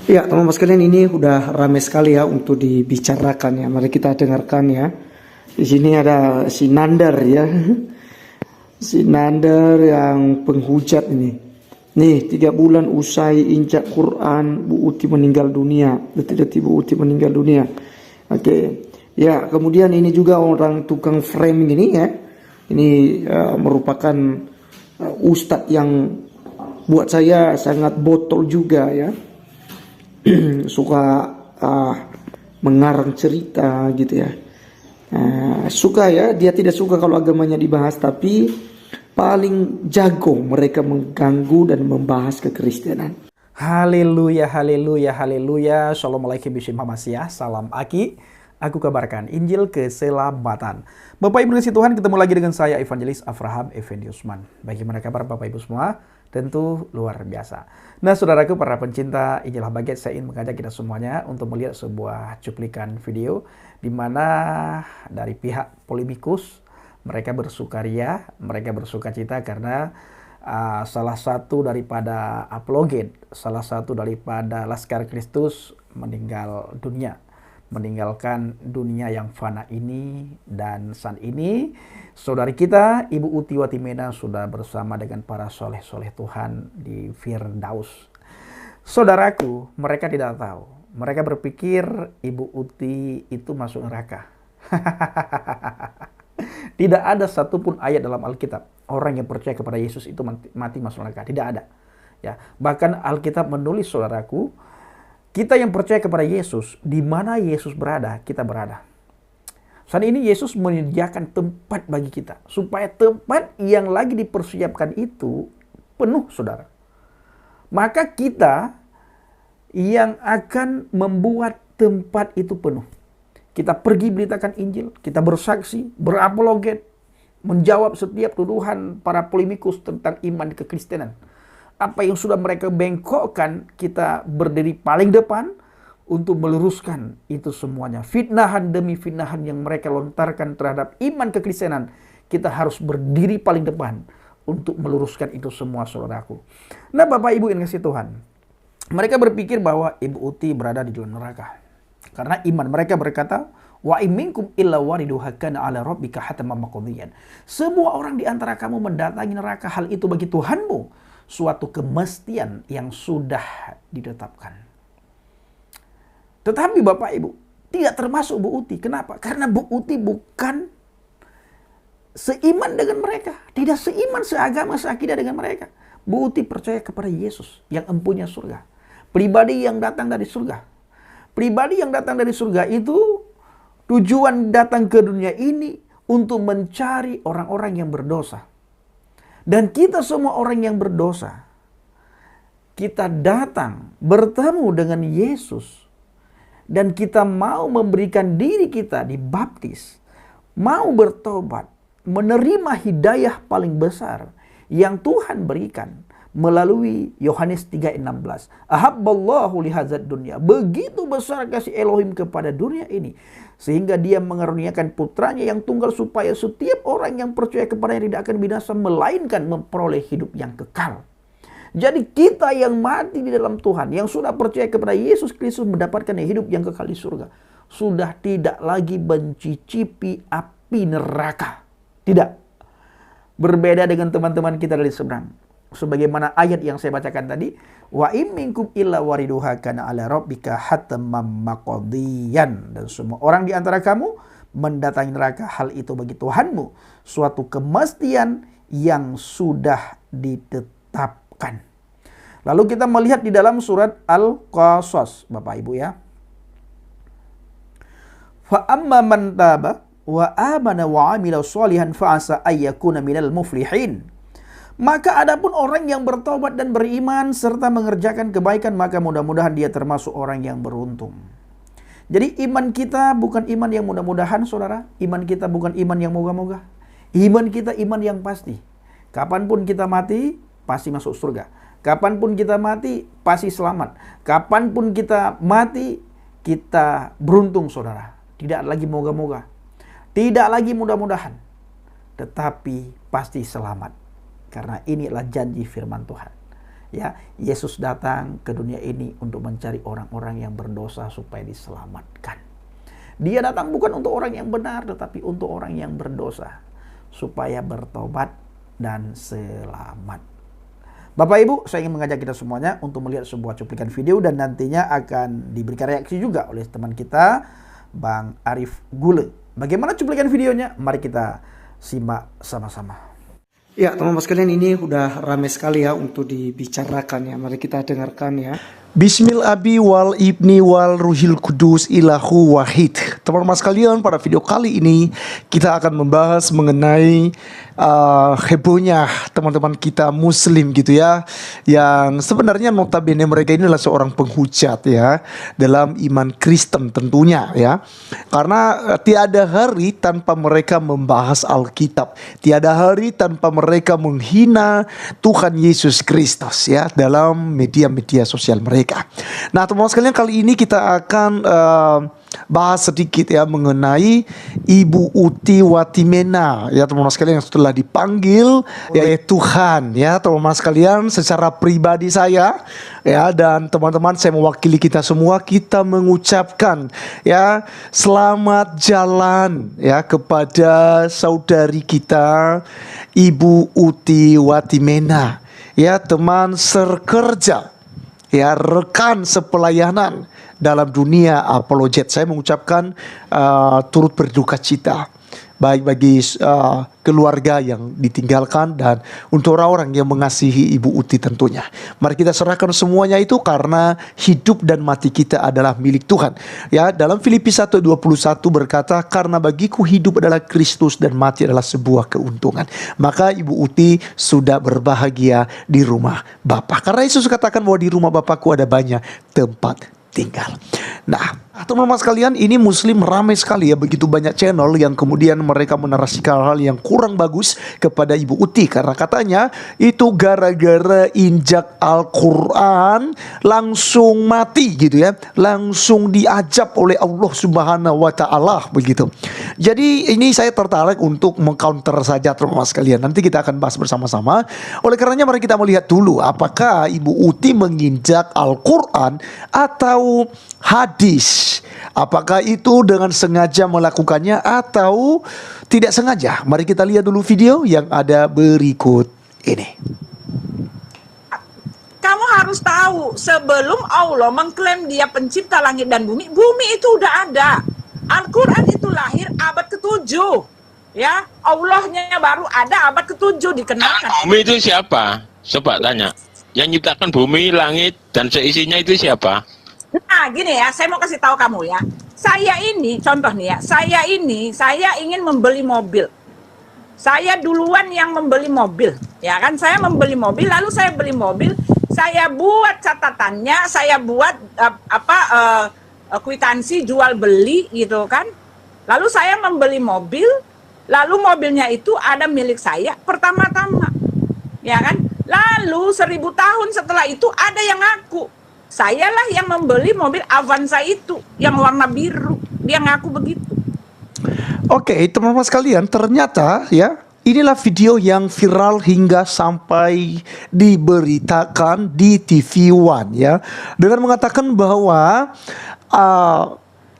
Ya, teman-teman sekalian, ini udah ramai sekali ya untuk dibicarakan ya. Mari kita dengarkan ya. Di sini ada si Nandar ya. Si Nandar yang penghujat ini. Nih, 3 bulan usai injak Quran, Bu Uti meninggal dunia. Detik-detik Bu Uti meninggal dunia. Oke. Ya, kemudian ini juga orang tukang framing ini ya. Ini merupakan ustadz yang buat saya sangat botol juga ya. Suka mengarang cerita gitu ya. Suka ya, dia tidak suka kalau agamanya dibahas, tapi paling jago mereka mengganggu dan membahas kekristenan. Haleluya, haleluya, haleluya. Assalamualaikum warahmatullahi. Salam Aki. Aku kabarkan Injil keselamatan. Bapak Ibu kasih Tuhan, ketemu lagi dengan saya Evangelis Avraham Effendi Usman. Bagaimana kabar Bapak Ibu semua? Tentu luar biasa. Nah, saudaraku para pencinta Injil Habaget, saya ingin mengajak kita semuanya untuk melihat sebuah cuplikan video di mana dari pihak Polemikus mereka bersukaria, mereka bersukacita karena salah satu daripada apologet, salah satu daripada Laskar Kristus meninggal dunia, meninggalkan dunia yang fana ini. Dan saat ini saudari kita Ibu Uti Watimena sudah bersama dengan para soleh-soleh Tuhan di Firdaus. Saudaraku, mereka tidak tahu, mereka berpikir Ibu Uti itu masuk neraka. Tidak ada satupun ayat dalam Alkitab orang yang percaya kepada Yesus itu mati masuk neraka. Tidak ada. Ya, bahkan Alkitab menulis, saudaraku, kita yang percaya kepada Yesus, di mana Yesus berada, kita berada. Saat ini Yesus menyediakan tempat bagi kita, supaya tempat yang lagi dipersiapkan itu penuh, saudara. Maka kita yang akan membuat tempat itu penuh. Kita pergi beritakan Injil, kita bersaksi, berapologet, menjawab setiap tuduhan para polemikus tentang iman kekristenan. Apa yang sudah mereka bengkokkan, kita berdiri paling depan untuk meluruskan itu semuanya. Fitnahan demi fitnahan yang mereka lontarkan terhadap iman kekristenan, kita harus berdiri paling depan untuk meluruskan itu semua, saudaraku. Nah, Bapak Ibu yang kasih Tuhan, mereka berpikir bahwa Ibu Uti berada di dalam neraka. Karena iman mereka berkata, wa iminkum illa wariduha kana ala rabbika hataman maqdiyan. Semua orang di antara kamu mendatangi neraka, hal itu bagi Tuhanmu suatu kemestian yang sudah ditetapkan. Tetapi Bapak Ibu, tidak termasuk Bu Uti. Kenapa? Karena Bu Uti bukan seiman dengan mereka, tidak seiman, seagama, seakidah dengan mereka. Bu Uti percaya kepada Yesus yang empunya surga, pribadi yang datang dari surga. Pribadi yang datang dari surga itu tujuan datang ke dunia ini untuk mencari orang-orang yang berdosa. Dan kita semua orang yang berdosa, kita datang bertemu dengan Yesus. Dan kita mau memberikan diri kita dibaptis, mau bertobat, menerima hidayah paling besar yang Tuhan berikan melalui Yohanes 3:16. Ahabballahu lihadzat dunya. Begitu besar kasih Elohim kepada dunia ini, sehingga dia mengaruniakan putranya yang tunggal supaya setiap orang yang percaya kepadanya tidak akan binasa, melainkan memperoleh hidup yang kekal. Jadi kita yang mati di dalam Tuhan, yang sudah percaya kepada Yesus Kristus, mendapatkan hidup yang kekal di surga. Sudah tidak lagi mencicipi api neraka. Tidak. Berbeda dengan teman-teman kita dari seberang. Sebagaimana ayat yang saya bacakan tadi, wa imminkum illa wariduha kana ala rabbika hataman maqdiyan. Dan semua orang di antara kamu mendatangi neraka, hal itu bagi Tuhanmu suatu kemestian yang sudah ditetapkan. Lalu kita melihat di dalam surat Al-Qasas, Bapak Ibu ya. Fa amma man taba wa amana wa amila sholihan fa asa ayyakuna minal muflihin. Maka adapun orang yang bertobat dan beriman serta mengerjakan kebaikan, maka mudah-mudahan dia termasuk orang yang beruntung. Jadi iman kita bukan iman yang mudah-mudahan, saudara. Iman kita bukan iman yang moga-moga. Iman kita iman yang pasti. Kapanpun kita mati, pasti masuk surga. Kapanpun kita mati, pasti selamat. Kapanpun kita mati, kita beruntung, saudara. Tidak lagi moga-moga. Tidak lagi mudah-mudahan. Tetapi pasti selamat. Karena inilah janji firman Tuhan. Ya, Yesus datang ke dunia ini untuk mencari orang-orang yang berdosa supaya diselamatkan. Dia datang bukan untuk orang yang benar, tetapi untuk orang yang berdosa supaya bertobat dan selamat. Bapak Ibu, saya ingin mengajak kita semuanya untuk melihat sebuah cuplikan video dan nantinya akan diberikan reaksi juga oleh teman kita, Bang Arif Gule. Bagaimana cuplikan videonya? Mari kita simak sama-sama. Ya, teman-teman sekalian, ini udah ramai sekali ya untuk dibicarakan ya. Mari kita dengarkan ya. Bismil abi wal ibni wal ruhil kudus ilahu wahid. Teman-teman sekalian, pada video kali ini kita akan membahas mengenai hebohnya teman-teman kita muslim gitu ya, yang sebenarnya notabene mereka ini adalah seorang penghujat ya dalam iman Kristen tentunya ya, karena tiada hari tanpa mereka membahas Alkitab, tiada hari tanpa mereka menghina Tuhan Yesus Kristus ya dalam media-media sosial mereka. Nah, teman-teman sekalian, kali ini kita akan bahas sedikit ya mengenai Ibu Uti Watimena ya teman-teman sekalian, yang setelah dipanggil ya Tuhan ya teman-teman sekalian. Secara pribadi saya ya dan teman-teman, saya mewakili kita semua, kita mengucapkan ya selamat jalan ya kepada saudari kita Ibu Uti Watimena ya, teman sekerja ya, rekan sepelayanan dalam dunia apologet. Saya mengucapkan turut berduka cita baik bagi keluarga yang ditinggalkan dan untuk orang-orang yang mengasihi Ibu Uti tentunya. Mari kita serahkan semuanya itu, karena hidup dan mati kita adalah milik Tuhan. Ya, dalam Filipi 1:21 berkata, karena bagiku hidup adalah Kristus dan mati adalah sebuah keuntungan. Maka Ibu Uti sudah berbahagia di rumah Bapa. Karena Yesus katakan bahwa di rumah Bapakku ada banyak tempat tinggal. Nah, teman-teman sekalian, ini muslim ramai sekali ya, begitu banyak channel yang kemudian mereka menarasikan hal yang kurang bagus kepada Ibu Uti, karena katanya itu gara-gara injak Al-Quran langsung mati gitu ya, langsung diajab oleh Allah Subhanahu wa Ta'ala begitu. Jadi ini saya tertarik untuk mengcounter saja teman-teman sekalian. Nanti kita akan bahas bersama-sama. Oleh karenanya mari kita melihat dulu apakah Ibu Uti menginjak Al-Quran atau hadis. Apakah itu dengan sengaja melakukannya atau tidak sengaja? Mari kita lihat dulu video yang ada berikut ini. Kamu harus tahu, sebelum Allah mengklaim dia pencipta langit dan bumi, bumi itu udah ada. Al-Quran itu lahir abad ke-7. Ya, Allahnya baru ada abad ke-7 dikenalkan. Bumi itu siapa? Coba tanya. Yang menciptakan bumi, langit, dan seisinya itu siapa? Nah, gini ya, saya mau kasih tahu kamu ya. Saya ini, contoh nih ya, saya ingin membeli mobil. Saya duluan yang membeli mobil, ya kan? Saya membeli mobil, lalu saya beli mobil, saya buat catatannya, saya buat kwitansi jual beli gitu kan. Lalu saya membeli mobil, lalu mobilnya itu ada milik saya pertama-tama, ya kan? Lalu 1000 tahun setelah itu ada yang ngaku. Sayalah yang membeli mobil Avanza itu yang warna biru. Dia ngaku begitu. Oke, teman-teman sekalian, ternyata ya inilah video yang viral hingga sampai diberitakan di TV One ya, dengan mengatakan bahwa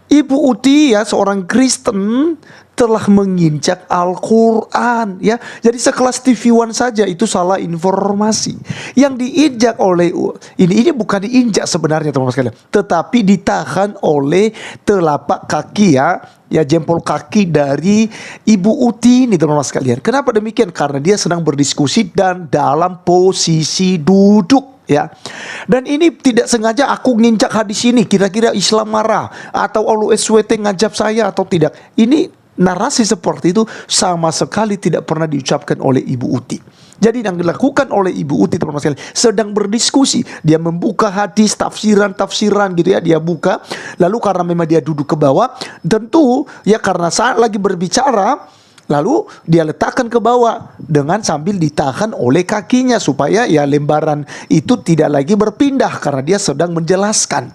Ibu Uti ya, seorang Kristen, telah menginjak Al-Quran ya. Jadi sekelas TV One saja itu salah informasi. Yang diinjak oleh ini bukan diinjak sebenarnya teman-teman sekalian, tetapi ditahan oleh telapak kaki ya jempol kaki dari Ibu Uti ini teman-teman sekalian. Kenapa demikian? Karena dia sedang berdiskusi dan dalam posisi duduk ya. Dan ini tidak sengaja aku nginjak hadis ini, kira-kira Islam marah atau Allah SWT ngajab saya atau tidak. Ini narasi seperti itu sama sekali tidak pernah diucapkan oleh Ibu Uti. Jadi yang dilakukan oleh Ibu Uti teman-teman sekalian, sedang berdiskusi, dia membuka hadis, tafsiran gitu ya, dia buka. Lalu karena memang dia duduk ke bawah, tentu ya karena saat lagi berbicara, lalu dia letakkan ke bawah dengan sambil ditahan oleh kakinya supaya ya lembaran itu tidak lagi berpindah karena dia sedang menjelaskan.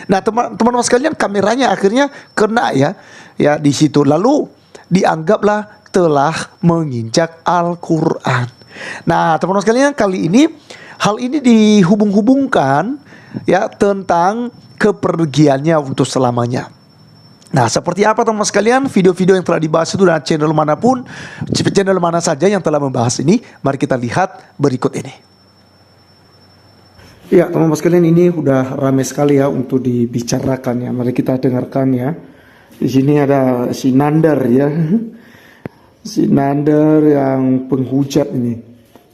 Nah, teman-teman sekalian, kameranya akhirnya kena ya di situ. Lalu dianggaplah telah menginjak Al-Quran. Nah, teman-teman sekalian, kali ini Hal ini dihubung-hubungkan ya tentang kepergiannya untuk selamanya. Nah, seperti apa teman sekalian video-video yang telah dibahas itu dan channel manapun, channel mana saja yang telah membahas ini, mari kita lihat berikut ini. Ya, teman-teman sekalian, ini udah ramai sekali ya untuk dibicarakan ya. Mari kita dengarkan ya. Di sini ada si Nandar ya. Si Nandar yang penghujat ini.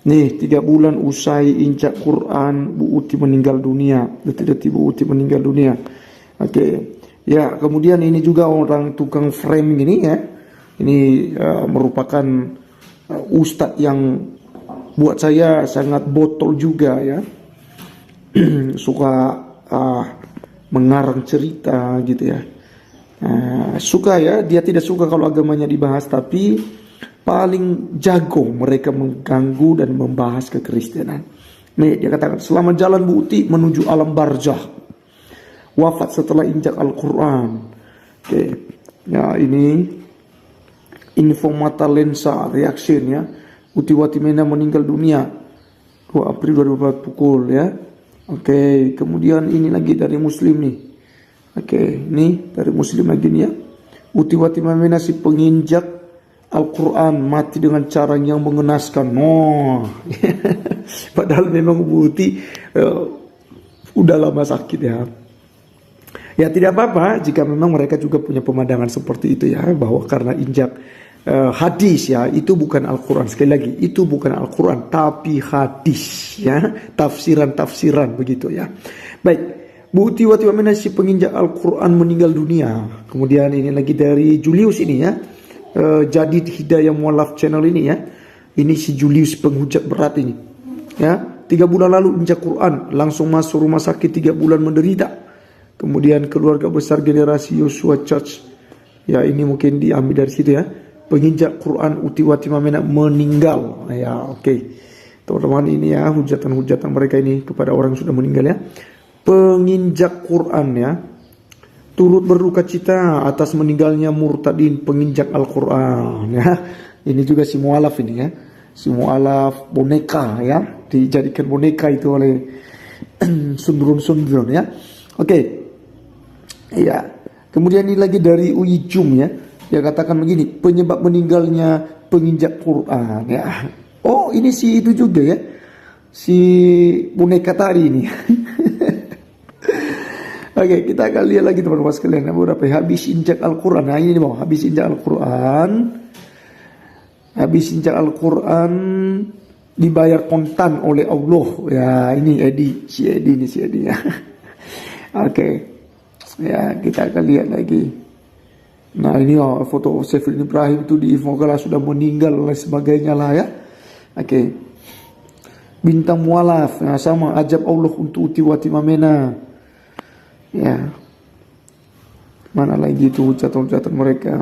Nih, 3 bulan usai injak Quran, Bu Uti meninggal dunia. Detik-detik Bu Uti meninggal dunia. Oke. Ya, kemudian ini juga orang tukang frame ini ya. Ini merupakan ustadz yang buat saya sangat botol juga ya. Suka mengarang cerita gitu ya. Suka ya, dia tidak suka kalau agamanya dibahas, tapi paling jago mereka mengganggu dan membahas kekristenan. Nih, dia katakan selama jalan Bu Uti menuju alam barzah, wafat setelah injak Al-Quran. Oke. Ya, ini info mata lensa reaction ya. Uti Watimena meninggal dunia 2 April 2004 pukul ya. Oke, kemudian ini lagi dari Muslim nih. Oke, ini dari Muslim lagi nih ya. Uti Watimena si penginjak Al-Quran mati dengan cara yang mengenaskan. Oh. Padahal memang Bu Uti udah lama sakit ya. Ya tidak apa-apa jika memang mereka juga punya pemandangan seperti itu ya, bahwa karena injak hadis ya, itu bukan Al-Quran. Sekali lagi, itu bukan Al-Quran tapi hadis ya, tafsiran-tafsiran begitu ya. Baik, Bu Uti Watimena si penginjak Al-Quran meninggal dunia. Kemudian ini lagi dari Julius ini ya, Jadid Hidayah Mualaf channel ini ya. Ini si Julius penghujat berat ini ya. 3 bulan lalu injak Quran, langsung masuk rumah sakit, 3 bulan menderita. Kemudian keluarga besar generasi Yosua Church. Ya, ini mungkin diambil dari situ ya. Penginjak Quran Uti Watimena meninggal. Ya, oke. Teman-teman, ini ya hujatan-hujatan mereka ini kepada orang yang sudah meninggal ya. Penginjak Quran ya, turut berduka cita atas meninggalnya murtadin penginjak Al-Quran ya. Ini juga si mualaf ini ya. Si mualaf boneka ya. Dijadikan boneka itu oleh sundrun-sundrun ya. Oke. Ya, kemudian ini lagi dari Uijum ya. Dia katakan begini, penyebab meninggalnya penginjak Quran ya. Oh, ini si itu juga ya. Si boneka tadi ini. Oke, kita akan lihat lagi teman-teman sekalian beberapa habis injak Al-Quran. Nah, ini mau habis injak Al-Quran. Habis injak Al-Quran dibayar kontan oleh Allah. Ya, ini Edi, si Edi ini si Edi ya. Oke. Ya, kita akan lihat lagi. Nah, ini foto Saiful Ibrahim itu diinfokan sudah meninggal dan sebagainya lah ya. Oke. Bintang mualaf, nah, sama ajab Allah untuk Uti Watimena. Ya. Mana lagi itu hujatan-hujatan mereka.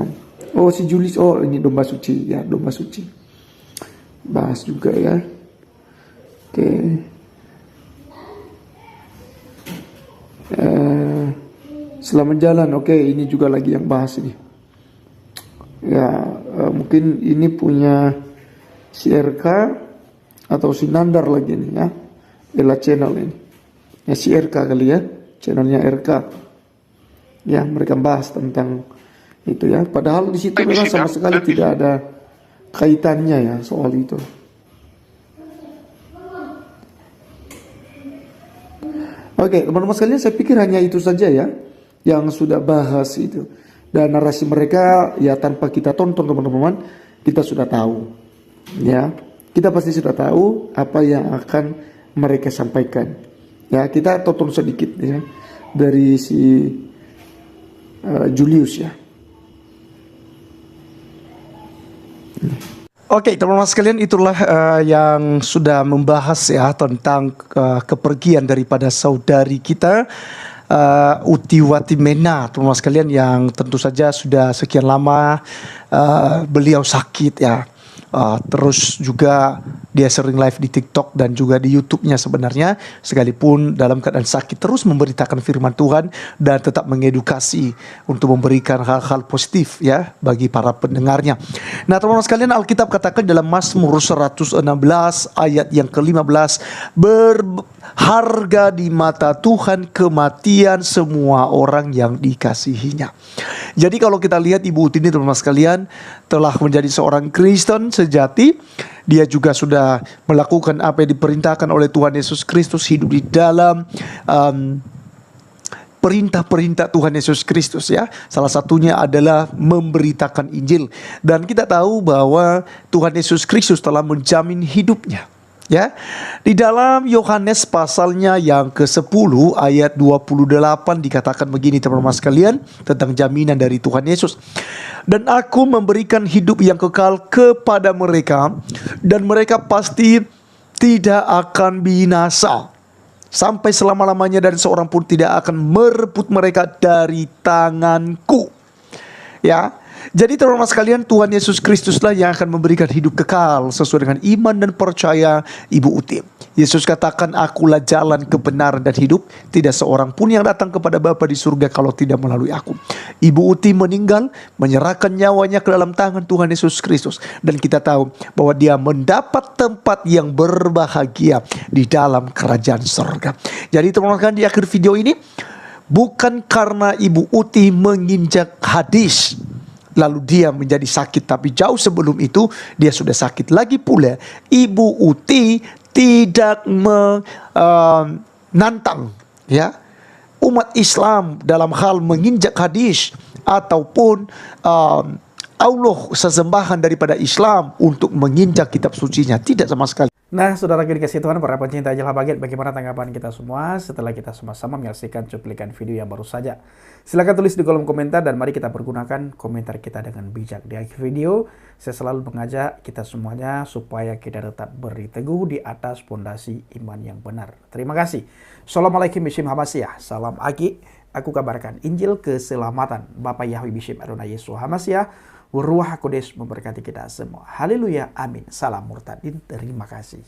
Oh, si Julius, oh ini domba suci ya, domba suci. Bahas juga ya. Oke. Selamat jalan, oke, ini juga lagi yang bahas ini. Ya, mungkin ini punya si RK atau si Nandar lagi nih ya. Ela channel ini. Ya si RK kali ya, channelnya RK. Ya, mereka bahas tentang itu ya. Padahal di situ memang sama sekali tidak ada kaitannya ya soal itu. Oke, teman-teman sekalian, saya pikir hanya itu saja ya yang sudah bahas itu. Dan narasi mereka ya tanpa kita tonton teman-teman, kita sudah tahu. Ya, kita pasti sudah tahu apa yang akan mereka sampaikan. Ya, kita tonton sedikit ya dari si Julius ya. Oke, teman-teman sekalian, itulah yang sudah membahas ya tentang kepergian daripada saudari kita Uti Watimena, teman-teman sekalian, yang tentu saja sudah sekian lama beliau sakit ya. Terus juga dia sering live di TikTok dan juga di YouTube-nya sebenarnya, sekalipun dalam keadaan sakit terus memberitakan firman Tuhan dan tetap mengedukasi untuk memberikan hal-hal positif ya bagi para pendengarnya. Nah, teman-teman sekalian, Alkitab katakan dalam Mazmur 116 ayat yang ke-15, berharga di mata Tuhan kematian semua orang yang dikasihinya. Jadi kalau kita lihat Ibu Uti ini, teman-teman sekalian, telah menjadi seorang Kristen sejati. Dia juga sudah melakukan apa yang diperintahkan oleh Tuhan Yesus Kristus, hidup di dalam perintah-perintah Tuhan Yesus Kristus ya. Salah satunya adalah memberitakan Injil. Dan kita tahu bahwa Tuhan Yesus Kristus telah menjamin hidupnya. Ya, di dalam Yohanes pasalnya yang ke-10 ayat 28 dikatakan begini, teman-teman sekalian, tentang jaminan dari Tuhan Yesus. Dan aku memberikan hidup yang kekal kepada mereka, dan mereka pasti tidak akan binasa sampai selama-lamanya, dan seorang pun tidak akan merebut mereka dari tanganku. Ya, jadi teman-teman sekalian, Tuhan Yesus Kristuslah yang akan memberikan hidup kekal sesuai dengan iman dan percaya Ibu Uti. Yesus katakan, akulah jalan, kebenaran dan hidup. Tidak seorang pun yang datang kepada Bapa di surga kalau tidak melalui aku. Ibu Uti meninggal, menyerahkan nyawanya ke dalam tangan Tuhan Yesus Kristus. Dan kita tahu bahwa dia mendapat tempat yang berbahagia di dalam kerajaan surga. Jadi teman-teman sekalian, di akhir video ini, bukan karena Ibu Uti menginjak hadis lalu dia menjadi sakit, tapi jauh sebelum itu dia sudah sakit lagi pula. Ibu Uti tidak menantang ya umat Islam dalam hal menginjak hadis ataupun Allah sesembahan daripada Islam untuk menginjak kitab sucinya. Tidak sama sekali. Nah, saudara dikasih Tuhan, para pencinta Jelah Baget, bagaimana tanggapan kita semua setelah kita sama-sama menyaksikan cuplikan video yang baru saja? Silahkan tulis di kolom komentar dan mari kita pergunakan komentar kita dengan bijak. Di akhir video, saya selalu mengajak kita semuanya supaya kita tetap berteguh di atas fondasi iman yang benar. Terima kasih. Assalamualaikum Bishim Hamasyah. Salam Aki. Aku kabarkan Injil keselamatan. Bapak Yahweh Bishim Adonai Yesus Hamasyah. Ruah Kudus memberkati kita semua. Haleluya. Amin. Salam murtadin. Terima kasih.